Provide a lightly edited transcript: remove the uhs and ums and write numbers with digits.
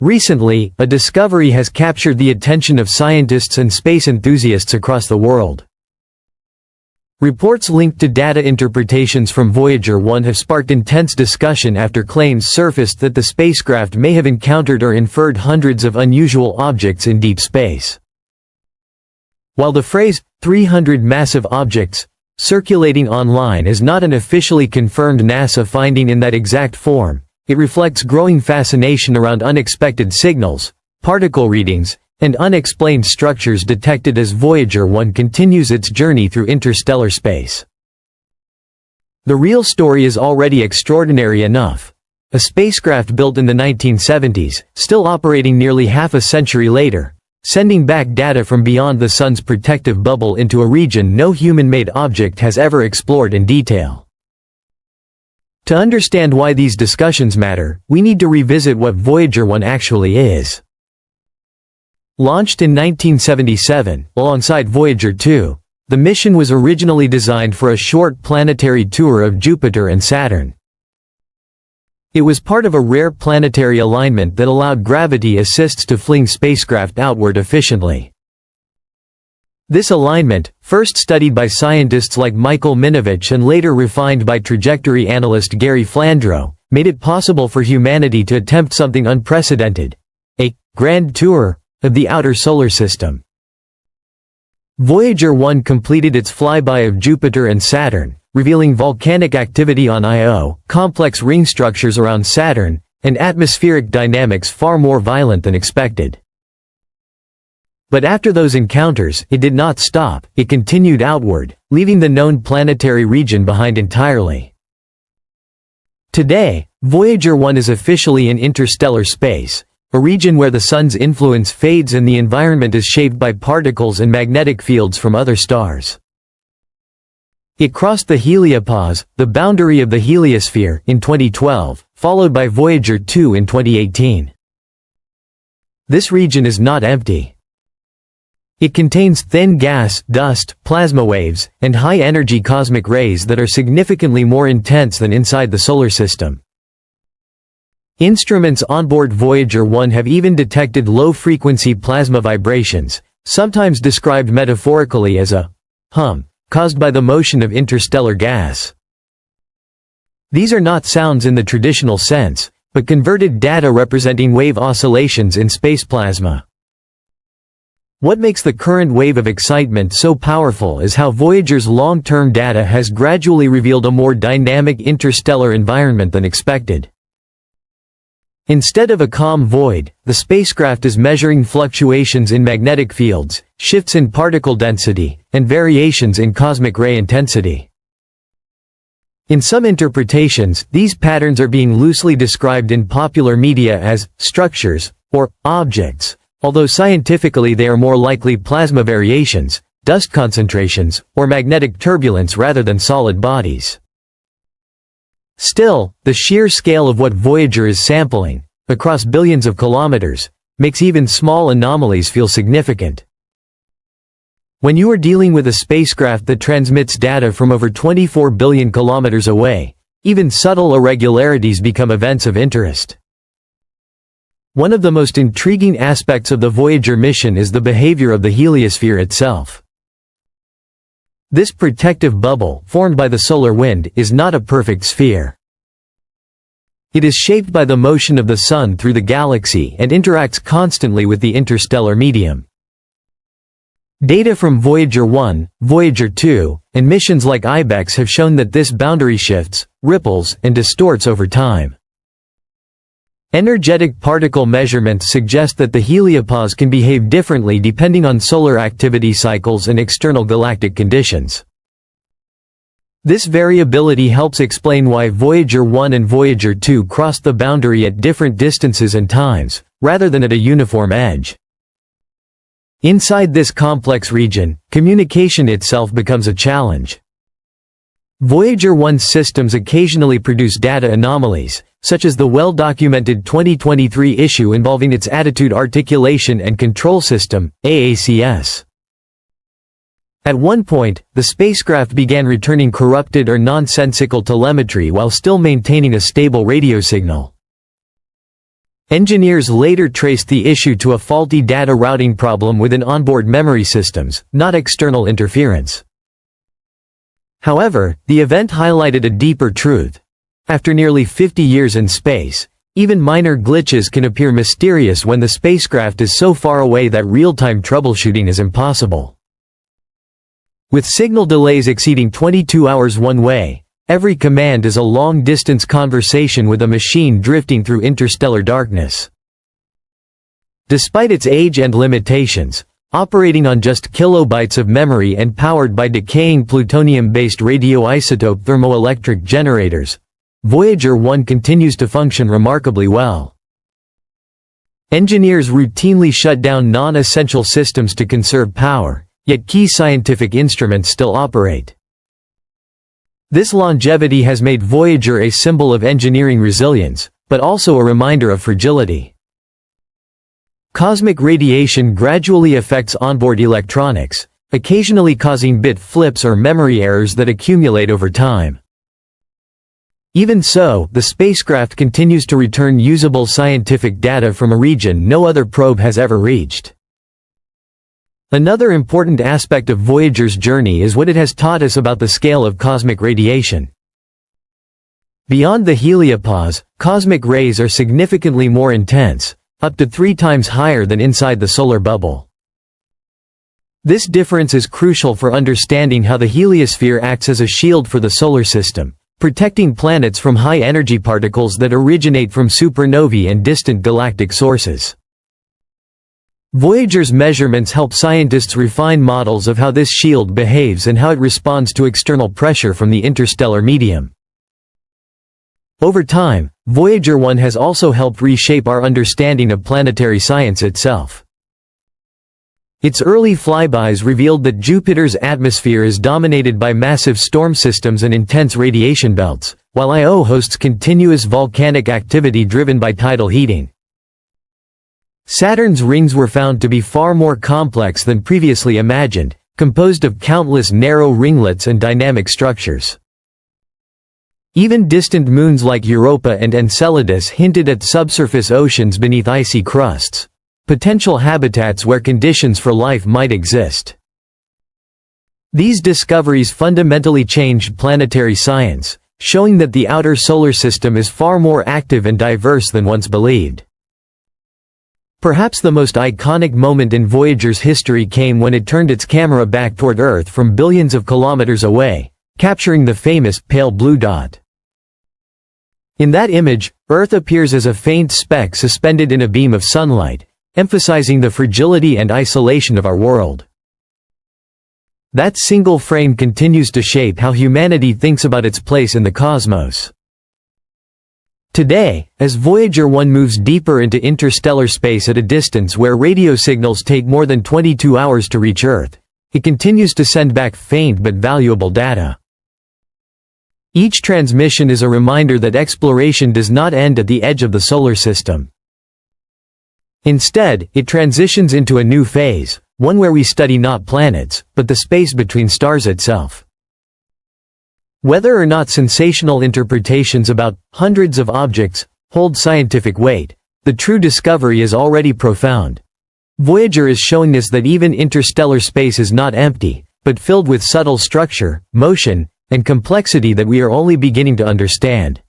Recently, a discovery has captured the attention of scientists and space enthusiasts across the world. Reports linked to data interpretations from Voyager 1 have sparked intense discussion after claims surfaced that the spacecraft may have encountered or inferred hundreds of unusual objects in deep space. While the phrase, 300 massive objects, circulating online is not an officially confirmed NASA finding in that exact form, it reflects growing fascination around unexpected signals, particle readings, and unexplained structures detected as Voyager 1 continues its journey through interstellar space. The real story is already extraordinary enough. A spacecraft built in the 1970s, still operating nearly half a century later, sending back data from beyond the Sun's protective bubble into a region no human-made object has ever explored in detail. To understand why these discussions matter, we need to revisit what Voyager 1 actually is. Launched in 1977, alongside Voyager 2, the mission was originally designed for a short planetary tour of Jupiter and Saturn. It was part of a rare planetary alignment that allowed gravity assists to fling spacecraft outward efficiently. This alignment, first studied by scientists like Michael Minovich and later refined by trajectory analyst Gary Flandreau, made it possible for humanity to attempt something unprecedented: a grand tour of the outer solar system. Voyager 1 completed its flyby of Jupiter and Saturn, revealing volcanic activity on Io, complex ring structures around Saturn, and atmospheric dynamics far more violent than expected. But after those encounters, it did not stop, it continued outward, leaving the known planetary region behind entirely. Today, Voyager 1 is officially in interstellar space, a region where the Sun's influence fades and the environment is shaped by particles and magnetic fields from other stars. It crossed the heliopause, the boundary of the heliosphere, in 2012, followed by Voyager 2 in 2018. This region is not empty. It contains thin gas, dust, plasma waves, and high-energy cosmic rays that are significantly more intense than inside the Solar System. Instruments onboard Voyager 1 have even detected low-frequency plasma vibrations, sometimes described metaphorically as a hum, caused by the motion of interstellar gas. These are not sounds in the traditional sense, but converted data representing wave oscillations in space plasma. What makes the current wave of excitement so powerful is how Voyager's long-term data has gradually revealed a more dynamic interstellar environment than expected. Instead of a calm void, the spacecraft is measuring fluctuations in magnetic fields, shifts in particle density, and variations in cosmic ray intensity. In some interpretations, these patterns are being loosely described in popular media as structures or objects, although scientifically they are more likely plasma variations, dust concentrations, or magnetic turbulence rather than solid bodies. Still, the sheer scale of what Voyager is sampling, across billions of kilometers, makes even small anomalies feel significant. When you are dealing with a spacecraft that transmits data from over 24 billion kilometers away, even subtle irregularities become events of interest. One of the most intriguing aspects of the Voyager mission is the behavior of the heliosphere itself. This protective bubble, formed by the solar wind, is not a perfect sphere. It is shaped by the motion of the Sun through the galaxy and interacts constantly with the interstellar medium. Data from Voyager 1, Voyager 2, and missions like IBEX have shown that this boundary shifts, ripples, and distorts over time. Energetic particle measurements suggest that the heliopause can behave differently depending on solar activity cycles and external galactic conditions. This variability helps explain why Voyager 1 and Voyager 2 crossed the boundary at different distances and times, rather than at a uniform edge. Inside this complex region, communication itself becomes a challenge. Voyager 1's systems occasionally produce data anomalies, such as the well-documented 2023 issue involving its Attitude Articulation and Control System, AACS. At one point, the spacecraft began returning corrupted or nonsensical telemetry while still maintaining a stable radio signal. Engineers later traced the issue to a faulty data routing problem within onboard memory systems, not external interference. However, the event highlighted a deeper truth. After nearly 50 years in space, even minor glitches can appear mysterious when the spacecraft is so far away that real-time troubleshooting is impossible. With signal delays exceeding 22 hours one way, every command is a long-distance conversation with a machine drifting through interstellar darkness. Despite its age and limitations, operating on just kilobytes of memory and powered by decaying plutonium-based radioisotope thermoelectric generators, Voyager 1 continues to function remarkably well. Engineers routinely shut down non-essential systems to conserve power, yet key scientific instruments still operate. This longevity has made Voyager a symbol of engineering resilience, but also a reminder of fragility. Cosmic radiation gradually affects onboard electronics, occasionally causing bit flips or memory errors that accumulate over time. Even so, the spacecraft continues to return usable scientific data from a region no other probe has ever reached. Another important aspect of Voyager's journey is what it has taught us about the scale of cosmic radiation. Beyond the heliopause, cosmic rays are significantly more intense, up to 3 times higher than inside the solar bubble. This difference is crucial for understanding how the heliosphere acts as a shield for the solar system, protecting planets from high-energy particles that originate from supernovae and distant galactic sources. Voyager's measurements help scientists refine models of how this shield behaves and how it responds to external pressure from the interstellar medium. Over time, Voyager 1 has also helped reshape our understanding of planetary science itself. Its early flybys revealed that Jupiter's atmosphere is dominated by massive storm systems and intense radiation belts, while Io hosts continuous volcanic activity driven by tidal heating. Saturn's rings were found to be far more complex than previously imagined, composed of countless narrow ringlets and dynamic structures. Even distant moons like Europa and Enceladus hinted at subsurface oceans beneath icy crusts, potential habitats where conditions for life might exist. These discoveries fundamentally changed planetary science, showing that the outer solar system is far more active and diverse than once believed. Perhaps the most iconic moment in Voyager's history came when it turned its camera back toward Earth from billions of kilometers away, capturing the famous pale blue dot. In that image, Earth appears as a faint speck suspended in a beam of sunlight, emphasizing the fragility and isolation of our world. That single frame continues to shape how humanity thinks about its place in the cosmos. Today, as Voyager 1 moves deeper into interstellar space at a distance where radio signals take more than 22 hours to reach Earth, it continues to send back faint but valuable data. Each transmission is a reminder that exploration does not end at the edge of the solar system. Instead, it transitions into a new phase, one where we study not planets, but the space between stars itself. Whether or not sensational interpretations about hundreds of objects hold scientific weight, the true discovery is already profound. Voyager is showing us that even interstellar space is not empty, but filled with subtle structure, motion, and complexity that we are only beginning to understand.